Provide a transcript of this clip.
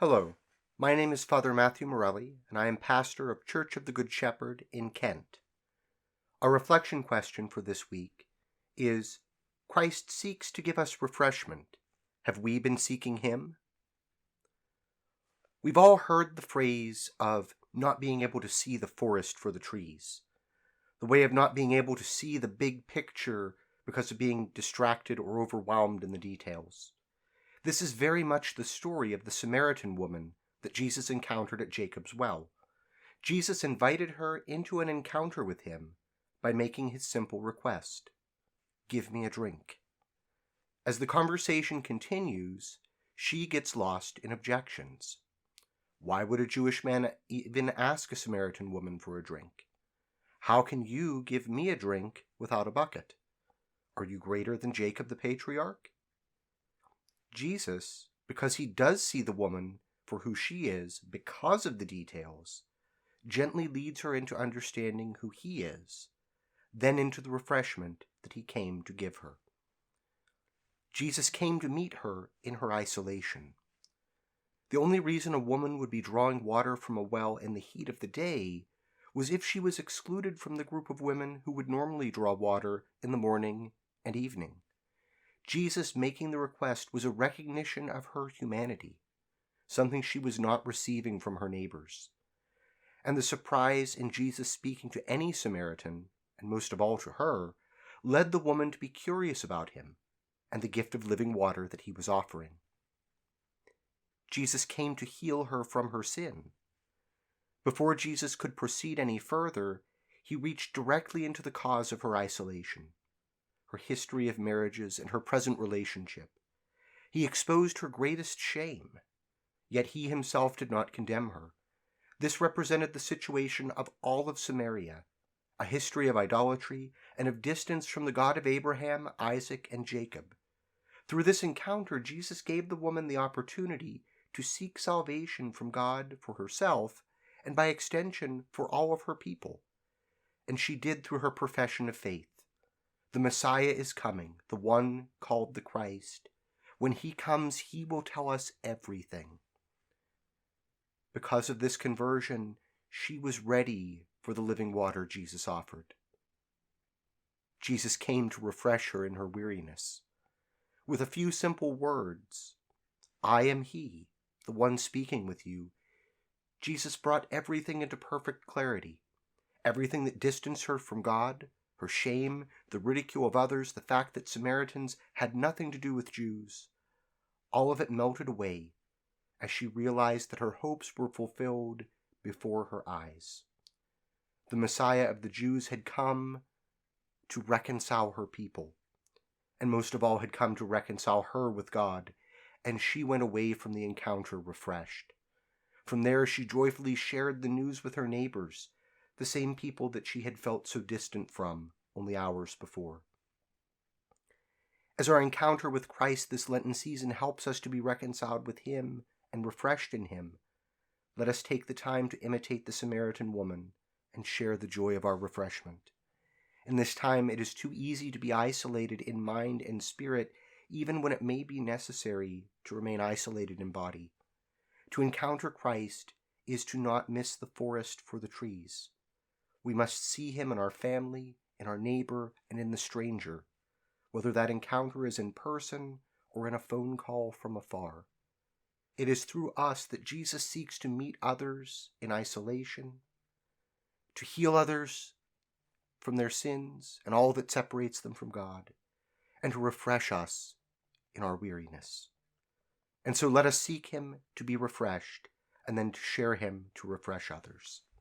Hello, my name is Father Matthew Morelli, and I am pastor of Church of the Good Shepherd in Kent. Our reflection question for this week is, Christ seeks to give us refreshment. Have we been seeking Him? We've all heard the phrase of not being able to see the forest for the trees, the way of not being able to see the big picture because of being distracted or overwhelmed in the details. This is very much the story of the Samaritan woman that Jesus encountered at Jacob's well. Jesus invited her into an encounter with him by making his simple request, "Give me a drink." As the conversation continues, she gets lost in objections. Why would a Jewish man even ask a Samaritan woman for a drink? How can you give me a drink without a bucket? Are you greater than Jacob the patriarch? Jesus, because he does see the woman for who she is because of the details, gently leads her into understanding who he is, then into the refreshment that he came to give her. Jesus came to meet her in her isolation. The only reason a woman would be drawing water from a well in the heat of the day was if she was excluded from the group of women who would normally draw water in the morning and evening. Jesus making the request was a recognition of her humanity, something she was not receiving from her neighbors. And the surprise in Jesus speaking to any Samaritan, and most of all to her, led the woman to be curious about him and the gift of living water that he was offering. Jesus came to heal her from her sin. Before Jesus could proceed any further, he reached directly into the cause of her isolation, her history of marriages, and her present relationship. He exposed her greatest shame, yet he himself did not condemn her. This represented the situation of all of Samaria, a history of idolatry and of distance from the God of Abraham, Isaac, and Jacob. Through this encounter, Jesus gave the woman the opportunity to seek salvation from God for herself, and by extension for all of her people. And she did through her profession of faith. The Messiah is coming, the one called the Christ. When he comes, he will tell us everything. Because of this conversion, she was ready for the living water Jesus offered. Jesus came to refresh her in her weariness. With a few simple words, "I am he, the one speaking with you," Jesus brought everything into perfect clarity. Everything that distanced her from God, her shame, the ridicule of others, the fact that Samaritans had nothing to do with Jews, all of it melted away as she realized that her hopes were fulfilled before her eyes. The Messiah of the Jews had come to reconcile her people, and most of all had come to reconcile her with God, and she went away from the encounter refreshed. From there she joyfully shared the news with her neighbors, the same people that she had felt so distant from only hours before. As our encounter with Christ this Lenten season helps us to be reconciled with him and refreshed in him, let us take the time to imitate the Samaritan woman and share the joy of our refreshment. In this time, it is too easy to be isolated in mind and spirit, even when it may be necessary to remain isolated in body. To encounter Christ is to not miss the forest for the trees. We must see him in our family, in our neighbor, and in the stranger, whether that encounter is in person or in a phone call from afar. It is through us that Jesus seeks to meet others in isolation, to heal others from their sins and all that separates them from God, and to refresh us in our weariness. And so let us seek him to be refreshed, and then to share him to refresh others.